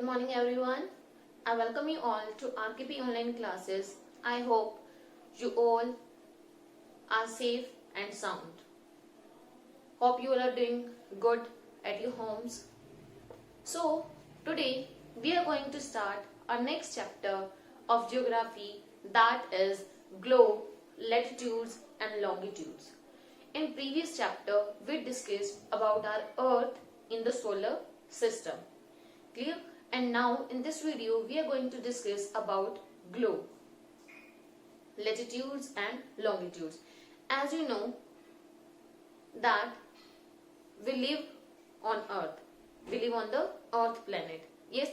morning everyone. I welcome you all to RKP online classes. I hope you all are safe and sound. Hope you all are doing good at your homes. So today we are going to start our next chapter of geography, that is globe, latitudes and longitudes. In previous chapter we discussed about our earth in the solar system. Clear? And now in this video we are going to discuss about globe, latitudes and longitudes. As you know that we live on earth, we live on the earth planet. Yes.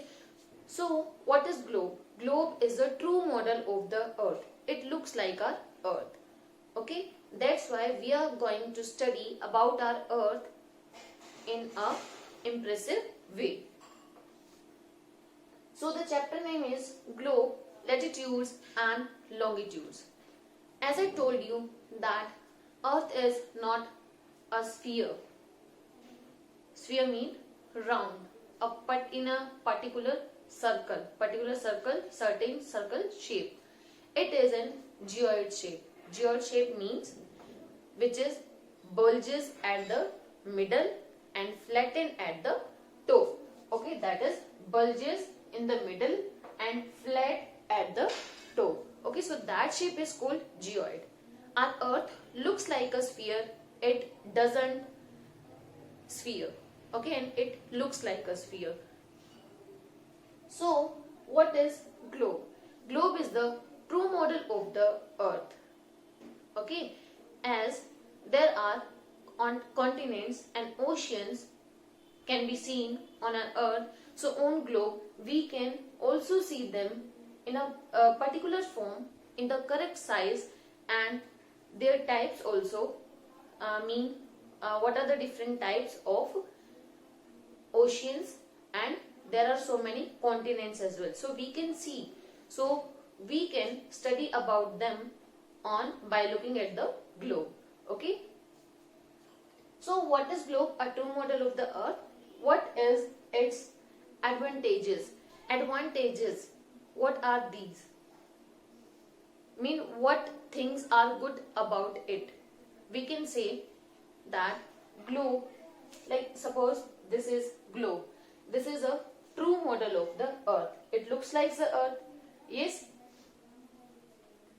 So what is globe? Globe is a true model of the earth. It looks like our earth. Okay, that's why we are going to study about our earth in a impressive way. So the chapter name is globe, latitudes and longitudes. As I told you that earth is not a sphere. Sphere means round, in a particular circle, certain circle shape. It is in geoid shape. Geoid shape means which is bulges at the middle and flatten at the top. Okay, that is bulges in the middle and flat at the top. Okay, so that shape is called geoid. Our earth looks like a sphere. It doesn't sphere. Okay, and it looks like a sphere. So what is globe? Globe is the true model of the earth. Okay, as there are on continents and oceans can be seen on our earth, so on globe we can also see them in a particular form, in the correct size, and their types also what are the different types of oceans, and there are so many continents as well. So we can see, so we can study about them by looking at the globe. Okay. So what is globe? A true model of the earth. What is its advantages? Advantages, what are these? What things are good about it? We can say that globe, like suppose this is globe. This is a true model of the earth. It looks like the earth. Yes.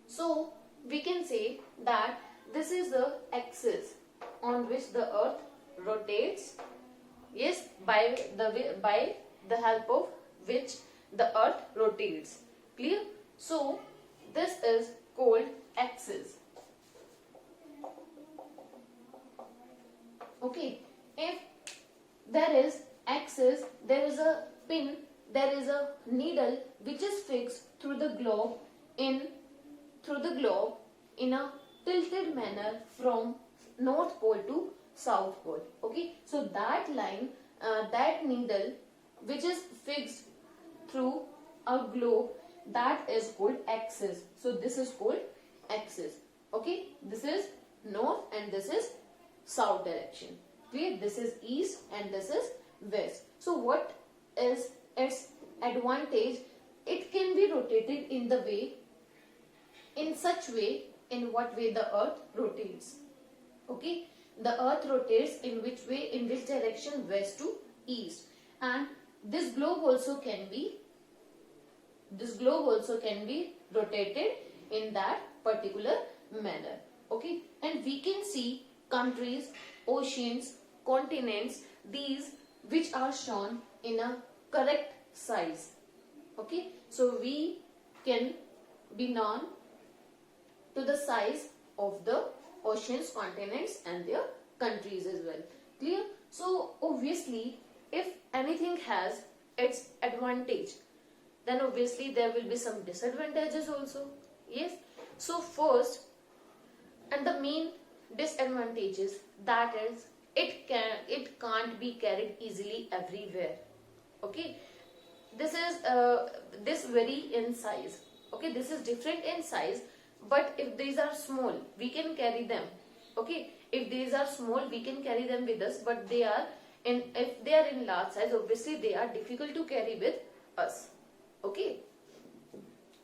So we can say that this is the axis on which the earth rotates. Yes, by the help of which the earth rotates. Clear? So this is called axis. Okay, if there is axis, there is a pin, there is a needle which is fixed through the globe in a tilted manner from north pole to south pole. Okay, so that line, that needle which is fixed through a globe, that is called axis. So this is called axis. Okay, this is north and this is south direction. Clear? This is east and this is west. So what is its advantage? It can be rotated in such way, in what way the earth rotates. Okay, the earth rotates in which way, in which direction? West to east. And this globe also can be rotated in that particular manner. Okay, and we can see countries, oceans, continents, these which are shown in a correct size. Okay, so we can be known to the size of the oceans, continents and their countries as well. Clear? So obviously if anything has its advantage, then obviously there will be some disadvantages also. Yes. So first and the main disadvantages, that is it can't be carried easily everywhere. Okay, this vary in size. Okay, this is different in size, but if these are small we can carry them. Okay, if these are small we can carry them with us, but if they are in large size, obviously they are difficult to carry with us. Okay.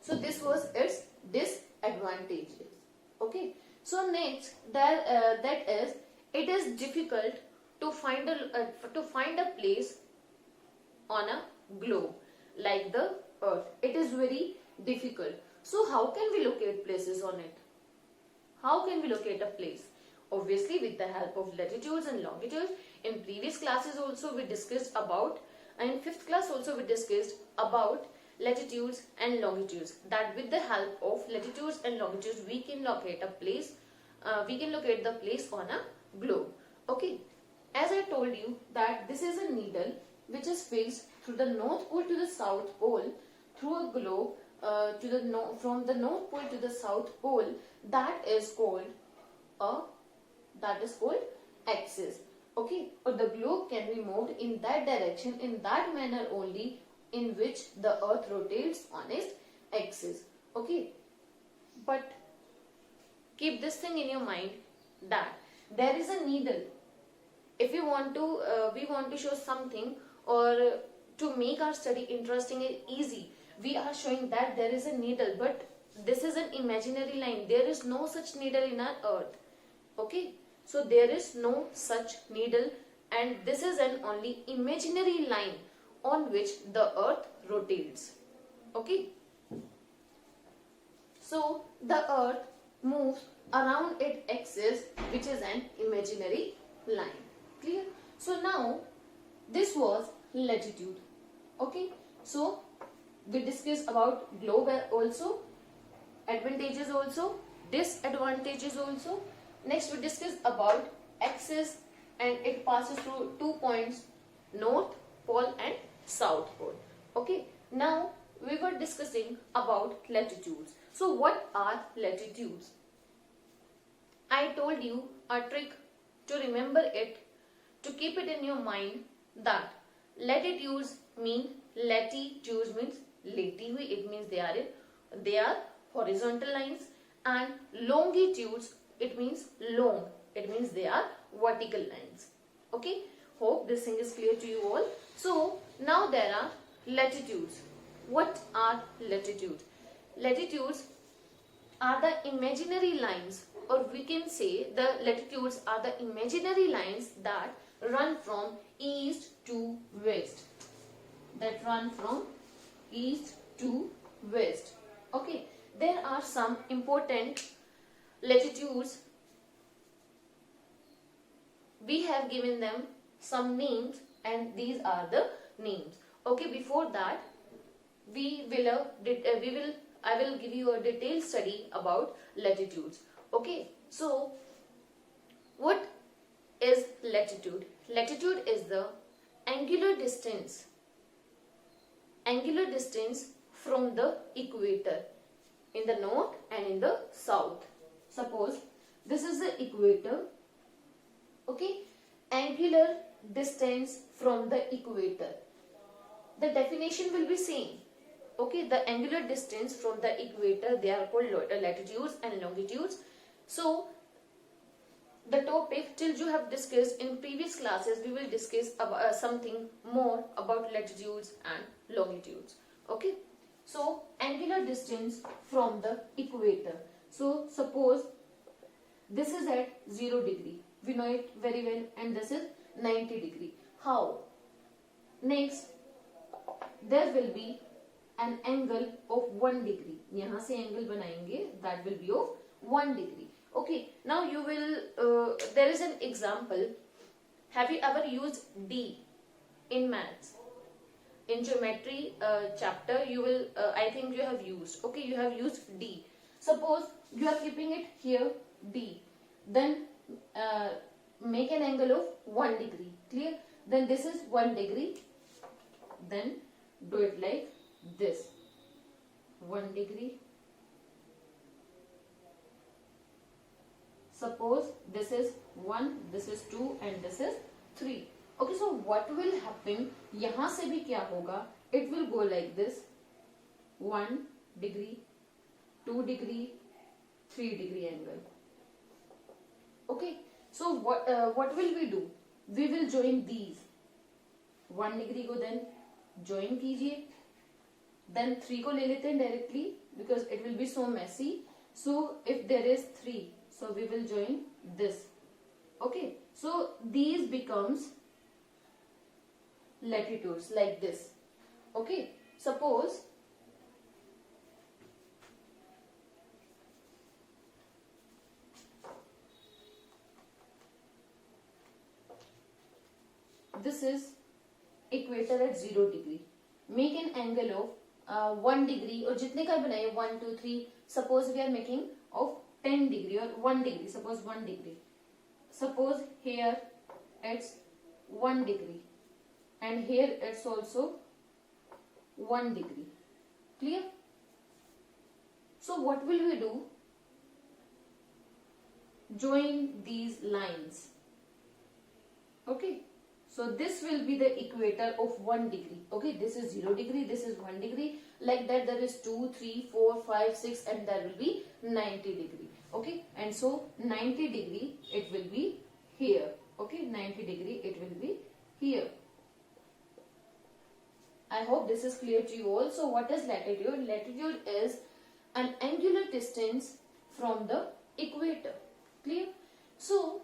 So this was its disadvantages. Okay. So next, that is, it is difficult to find a place on a globe like the Earth. It is very difficult. So how can we locate places on it? How can we locate a place? Obviously, with the help of latitudes and longitudes. In previous classes also we discussed about, and in 5th class also we discussed about latitudes and longitudes, that with the help of latitudes and longitudes we can locate a place, we can locate the place on a globe. Okay, as I told you that this is a needle which is fixed through the North Pole to the South Pole through a globe from the North Pole to the South Pole. That is called axis. Okay, or the globe can be moved in that direction, in that manner only, in which the Earth rotates on its axis. Okay, but keep this thing in your mind that there is a needle. If we want to show something, or to make our study interesting and easy, we are showing that there is a needle, but this is an imaginary line. There is no such needle in our Earth. Okay, so there is no such needle, and this is an only imaginary line on which the Earth rotates. Okay, so the Earth moves around its axis, which is an imaginary line. Clear? So now this was latitude. Okay, so we discussed about globe also, advantages also, disadvantages also. Next we discussed about axis, and it passes through 2 points, North Pole and South Pole. Okay, now we were discussing about latitudes. So what are latitudes? I told you a trick to remember it, to keep it in your mind, that latitudes means latively, it means they are horizontal lines, and longitudes, it means long, it means they are vertical lines. Okay, hope this thing is clear to you all. So now there are latitudes. What are latitudes? Latitudes are the imaginary lines, or we can say the latitudes are the imaginary lines that run from east to west. Okay, there are some important latitudes. We have given them some names, and these are the names. Okay, before that I will give you a detailed study about latitudes. Okay, so what is latitude? Latitude is the angular distance from the equator in the north and in the south. Suppose this is the equator. Okay, angular distance from the equator. The definition will be same. Okay, the angular distance from the equator, they are called latitudes and longitudes. So the topic till you have discussed in previous classes, we will discuss about, something more about latitudes and longitudes. Okay, so angular distance from the equator. So suppose this is at 0 degree, we know it very well, and this is 90 degree. How? Next, there will be an angle of 1 degree. यहाँ से angle बनाएंगे, that will be of 1 degree. Okay, now you will, there is an example. Have you ever used D in maths? In geometry chapter, you will, I think you have used. Okay, you have used D. Suppose you are keeping it here, D. Then make an angle of 1 degree. Clear? Then this is 1 degree. Then do it like this. 1 degree. Suppose this is 1, this is 2, and this is 3. Okay, so what will happen? यहाँ से भी क्या होगा? It will go like this. 1 degree, 2 degree, 3 degree angle. Okay, so what will we do? We will join these. 1 degree को then join कीजिए. then 3 को ले लेते हैं directly because it will be so messy. So if there is 3, so we will join this. Okay, so these becomes latitudes like this. Okay, suppose this is equator at 0 degree. Make an angle of 1 degree और जितने का बनाए 1 2 3. Suppose we are making of 10 degree or 1 degree. Suppose 1 degree. Suppose here it's 1 degree and here it's also 1 degree. Clear? So what will we do? Join these lines. Okay. So this will be the equator of 1 degree. Okay, this is 0 degree, this is 1 degree. Like that there is 2, 3, 4, 5, 6 and there will be 90 degree. Okay, and so 90 degree it will be here. Okay, 90 degree it will be here. I hope this is clear to you all. So what is latitude? Latitude is an angular distance from the equator. Clear? So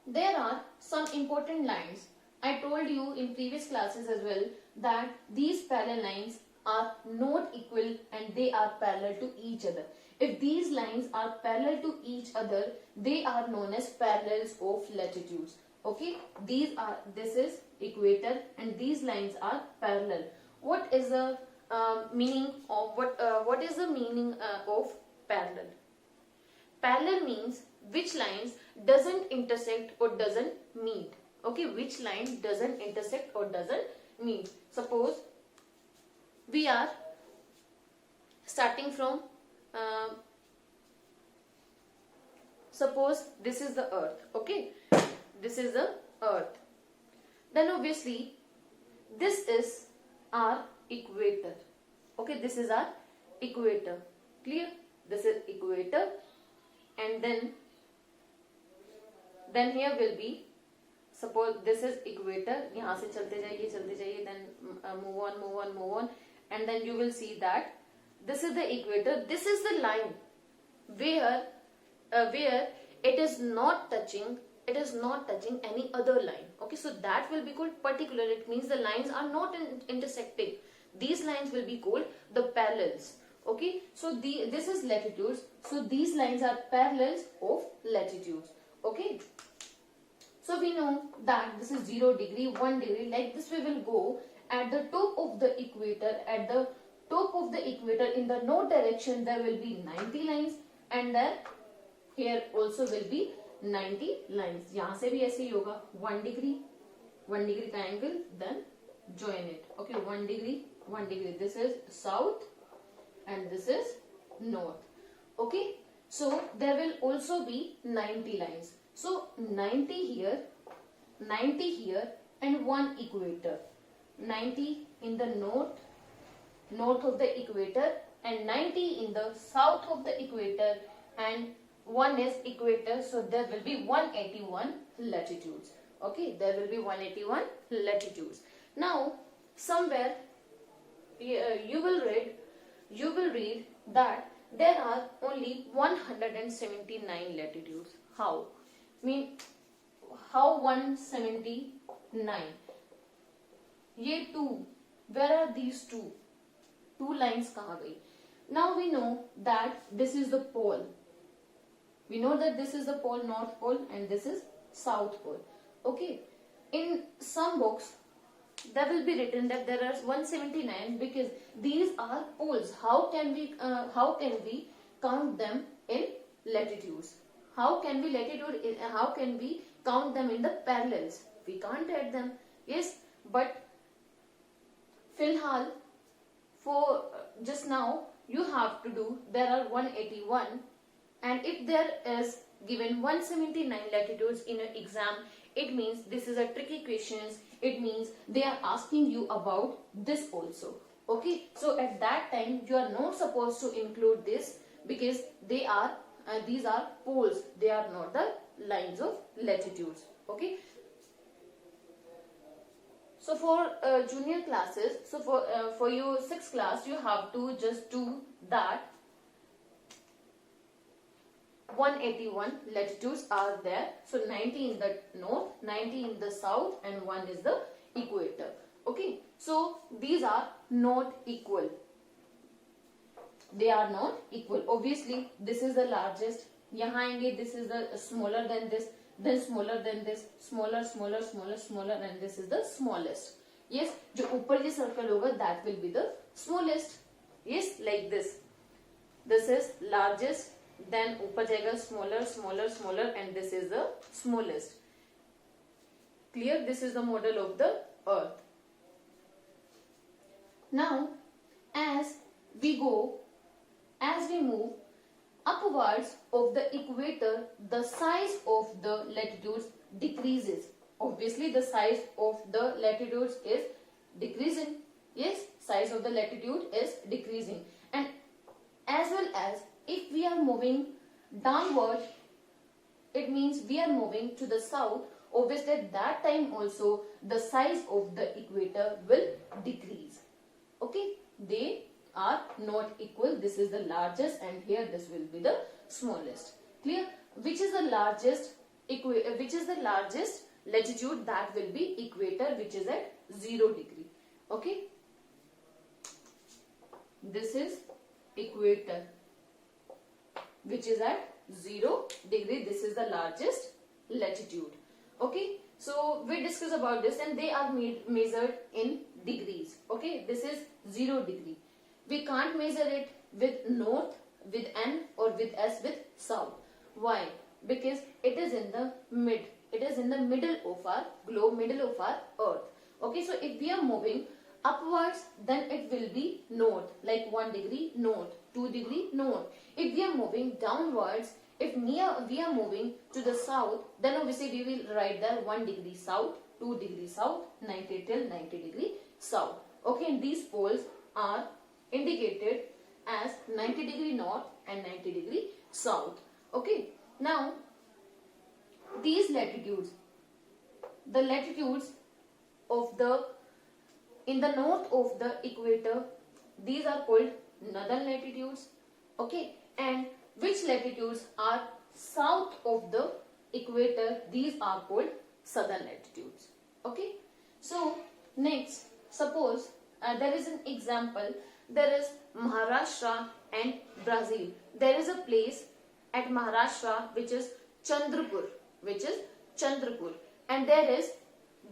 there are some important lines. I told you in previous classes as well that these parallel lines are not equal and they are parallel to each other. If these lines are parallel to each other, they are known as parallels of latitudes. Okay, this is equator and these lines are parallel. What is the meaning of what is the meaning of parallel? Parallel means which lines doesn't intersect or doesn't meet. Okay, which line doesn't intersect or doesn't meet. Suppose we are starting from suppose this is the earth. Okay, this is the earth. Then obviously this is our equator. Okay, this is our equator. Clear? This is equator and then here will be, suppose this is equator, यहाँ से चलते जाइए, then move on, and then you will see that this is the equator. This is the line where it is not touching any other line. Okay, so that will be called particular. It means the lines are not intersecting. These lines will be called the parallels. Okay, so this is latitudes. So these lines are parallels of latitudes. Okay, so we know that this is 0 degree, 1 degree. Like this we will go at the top of the equator. At the top of the equator in the north direction there will be 90 lines and then here also will be 90 lines. यहाँ से भी ऐसे ही होगा 1 degree का angle, then join it. Okay, 1 degree. This is south and this is north. Okay, so there will also be 90 lines. So 90 here and 1 equator. 90 in the north of the equator and 90 in the south of the equator and 1 is equator, so there will be 181 latitudes. Okay, there will be 181 latitudes. Now somewhere you will read that there are only 179 latitudes. How? How 179? ये 2. Where are these 2? 2 lines कहाँ गई? Now we know that this is the pole. We know that this is the pole, north pole, and this is south pole. Okay. In some books, there will be written that there are 179 because these are poles. How can we count them in latitudes? How can we count them in the parallels? We can't add them. Yes, but filhal for just now you have to do, there are 181, and if there is given 179 latitudes in an exam, it means this is a tricky questions. It means they are asking you about this also. Okay, so at that time you are not supposed to include this because they are these are poles. They are not the lines of latitudes. Okay, So for junior classes, so for your 6th class, you have to just do that 181 latitudes are there. So 90 in the north, 90 in the south, and 1 is the equator. Okay, so these are not equal. They are not equal. Obviously, this is the largest. यहाँ आएंगे, this is the smaller than this, then smaller than this, smaller, smaller, smaller, smaller, and this is the smallest. Yes, जो ऊपर जो circle होगा, that will be the smallest. Yes, like this. This is largest. Then ऊपर जाएगा smaller, smaller, smaller, and this is the smallest. Clear? This is the model of the earth. Now, as we move upwards of the equator, the size of the latitudes decreases. Obviously, the size of the latitudes is decreasing. Yes, size of the latitude is decreasing. And as well as if we are moving downward, it means we are moving to the south. Obviously, at that time also the size of the equator will decrease. Okay, they are not equal. This is the largest, and here this will be the smallest. Clear? Which is the largest latitude? That will be equator, which is at 0 degree. Okay, this is equator, which is at 0 degree. This is the largest latitude. Okay, so we discuss about this, and they are measured in degrees. Okay, this is 0 degree. We can't measure it with north, with N, or with S, with south. Why? Because it is in the mid. It is in the middle of our globe, middle of our earth. Okay, so if we are moving upwards, then it will be north, like 1 degree north, 2 degree north. If we are moving downwards, if we are moving to the south, then obviously we will write there 1 degree south, 2 degree south, 90 till 90 degree south. Okay, and these poles are indicated as 90 degree north and 90 degree south. Okay, now these latitudes, the latitudes of the in the north of the equator, these are called northern latitudes. Okay, and which latitudes are south of the equator, these are called southern latitudes. Okay, so next, suppose there is an example. There is Maharashtra and Brazil. There is a place at Maharashtra which is Chandrapur, and there is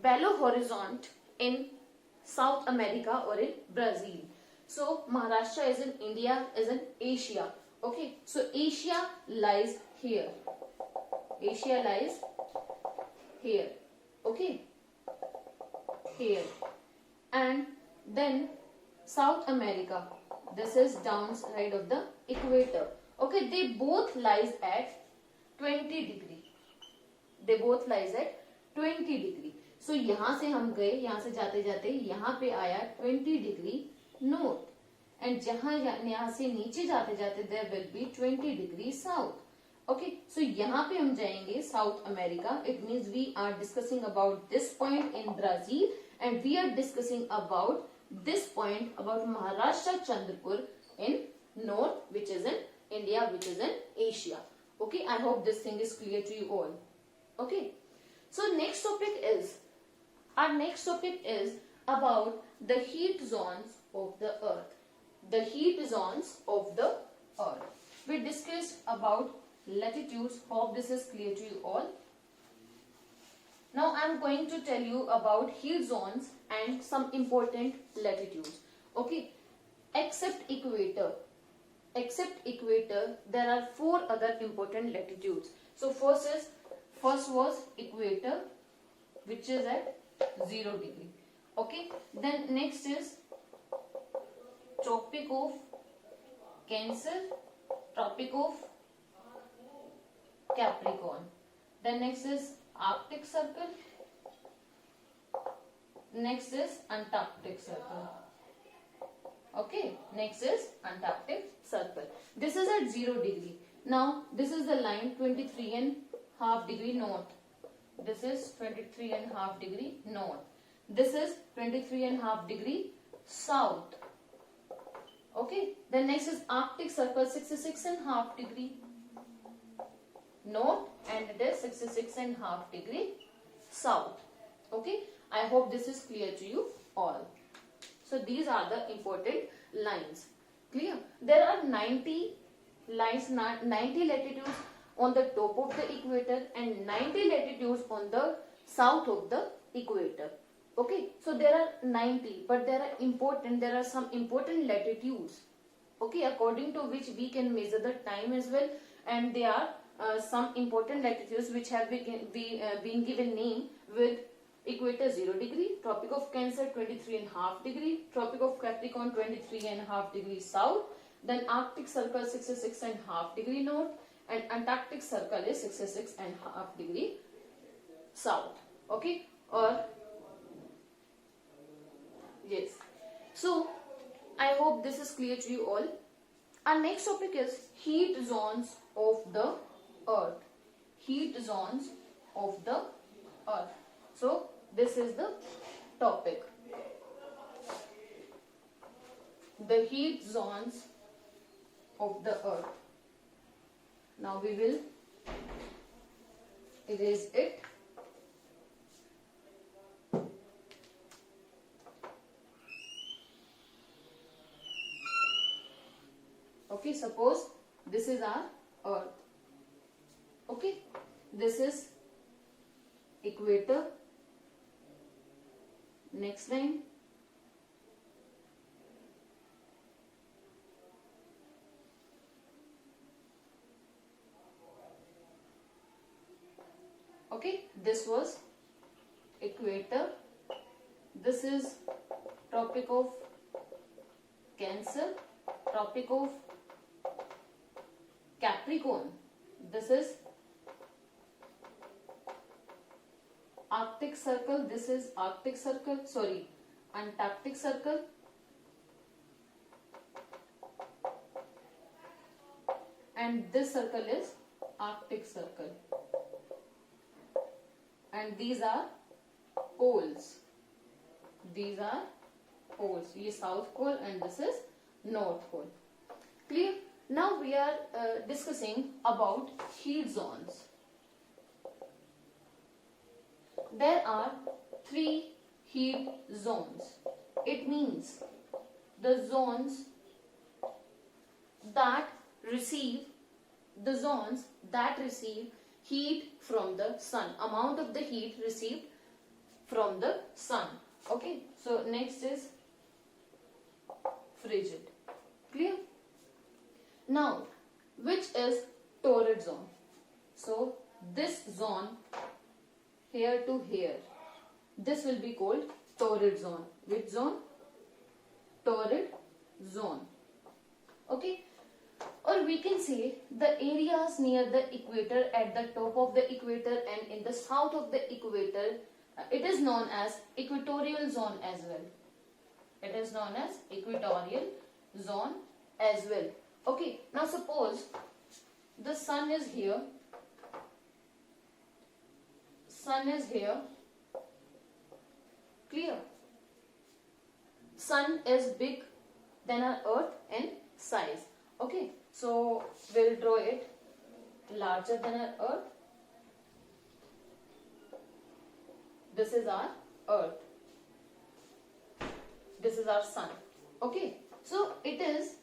Belo Horizonte in South America or in Brazil. So Maharashtra is in India, is in Asia. Okay, so Asia lies here. Asia lies here. Okay, here, and then South America, this is downside of the equator. Okay, they both lies at 20 degree. They both lies at 20 degree. So यहाँ से हम गए, यहाँ से जाते जाते यहाँ पे आया 20 degree north, and जहाँ यहाँ से नीचे जाते जाते there will be 20 degree south. Okay, so यहाँ पे हम जाएंगे South America. It means we are discussing about this point in Brazil, and we are discussing about this point about Maharashtra Chandrapur in north, which is in India, which is in Asia. Okay, I hope this thing is clear to you all. Okay, so our next topic is about the heat zones of the earth. The heat zones of the earth. We discussed about latitudes. Hope this is clear to you all. Now I am going to tell you about heat zones and some important latitudes. Okay, except equator, there are 4 other important latitudes. So first was equator, which is at 0 degree. Okay, then next is Tropic of Cancer, Tropic of Capricorn. Then next is Arctic Circle. Next is Antarctic Circle. Okay, next is Antarctic Circle. This is at 0 degree. Now this is the line 23.5 degree north. This is 23.5 degree north. This is 23.5 degree south. Okay. Then next is Arctic Circle, 66.5 degree north, and it is 66.5 degree south. Okay. I hope this is clear to you all. So these are the important lines. Clear? There are 90 lines, 90 latitudes on the top of the equator and 90 latitudes on the south of the equator. Okay, so there are 90, but there are some important latitudes. Okay, according to which we can measure the time as well, and there are some important latitudes which have been given name with equator 0 degree, Tropic of Cancer 23.5 degree, Tropic of Capricorn 23.5 degree south, then Arctic Circle 66.5 degree north, and Antarctic Circle is 66.5 degree south. Okay, or yes. So I hope this is clear to you all. Our next topic is heat zones of the earth. Heat zones of the earth. So this is the topic. The heat zones of the earth. Now we will erase it. Okay, suppose this is our earth. Okay, this is equator. Next line. Okay, this was equator. This is Tropic of Cancer, Tropic of Capricorn. This is Arctic Circle. This is Arctic Circle. Sorry, Antarctic Circle. And this circle is Arctic Circle. And these are poles. These are poles. This is South Pole and this is North Pole. Clear? Now we are discussing about heat zones. There are 3 heat zones. It means the zones that receive heat from the sun, amount of the heat received from the sun. Okay, so next is frigid. Clear? Now, which is torrid zone? So this zone here to here, this will be called torrid zone. Which zone? Torrid zone. Okay. Or we can say the areas near the equator, at the top of the equator and in the south of the equator, it is known as equatorial zone as well. It is known as equatorial zone as well. Okay, now suppose the sun is here. Sun is here. Clear? Sun is big than our earth in size. Okay, so we'll draw it larger than our earth. This is our earth. This is our sun. Okay, so it is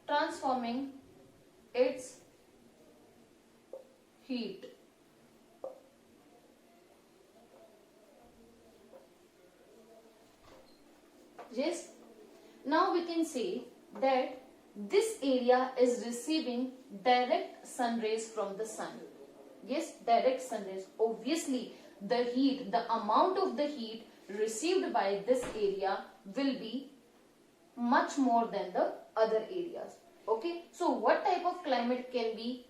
transforming its heat. Yes. Now we can say that this area is receiving direct sun rays from the sun. Yes, direct sun rays. Obviously, the heat, the amount of the heat received by this area will be much more than the other areas. Okay, so what type of climate can be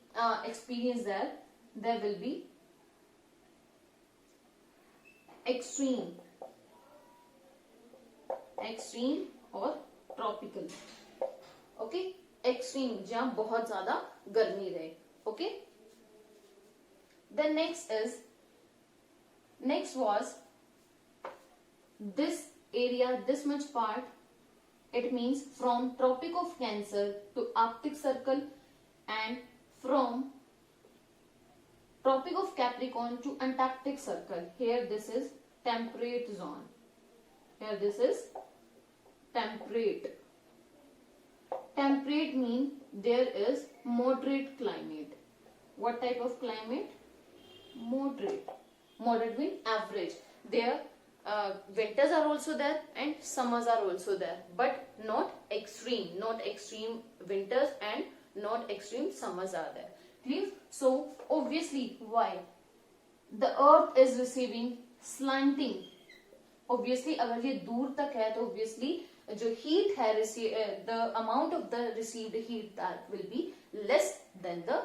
experienced there? There will be extreme और tropical. Okay, extreme जहाँ बहुत ज़्यादा गर्मी रहे. Okay. The next was this area, this much part, it means from Tropic of Cancer to Arctic Circle, and from Tropic of Capricorn to Antarctic Circle. Here this is temperate zone. Here this is temperate. Temperate means there is moderate climate. What type of climate? Moderate. Moderate means average. There winters are also there and summers are also there, but not extreme. Not extreme winters and not extreme summers are there. Clear? So obviously, why? The earth is receiving slanting. Obviously अगर ये दूर तक है तो obviously जो heat है, the amount of the received heat that will be less than the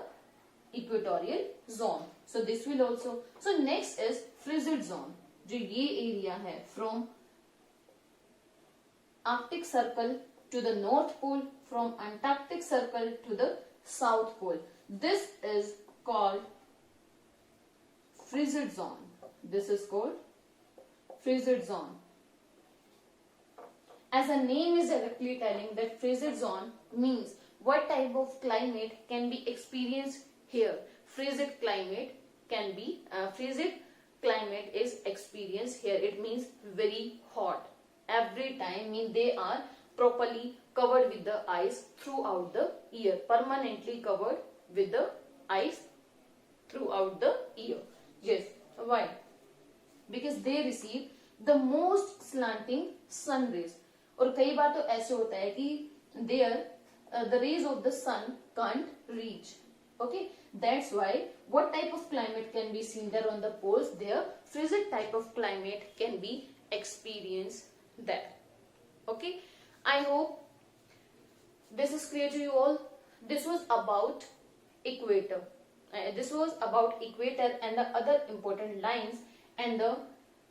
equatorial zone. So this will also. So next is frigid zone. जो ये area है from Arctic Circle to the North Pole, from Antarctic Circle to the South Pole. This is called frigid zone. This is called frigid zone. As a name is directly telling that frigid zone means what type of climate can be experienced here. Frigid climate can be, frigid climate is experienced here. It means very hot. Every time mean they are properly covered with the ice throughout the year. Permanently covered with the ice throughout the year. Yes. Why? Because they receive the most slanting sun rays. और कई बार तो ऐसे होता है कि there the rays of the sun can't reach. Okay, that's why what type of climate can be seen there on the poles? There frigid type of climate can be experienced there. Okay, I hope this is clear to you all. This was about equator. This was about equator and the other important lines and the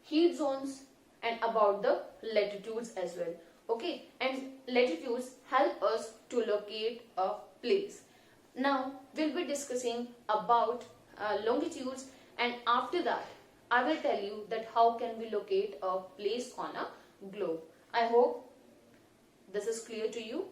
heat zones and about the latitudes as well. Okay, and latitudes help us to locate a place. Now we'll be discussing about longitudes, and after that I will tell you that how can we locate a place on a globe. I hope this is clear to you.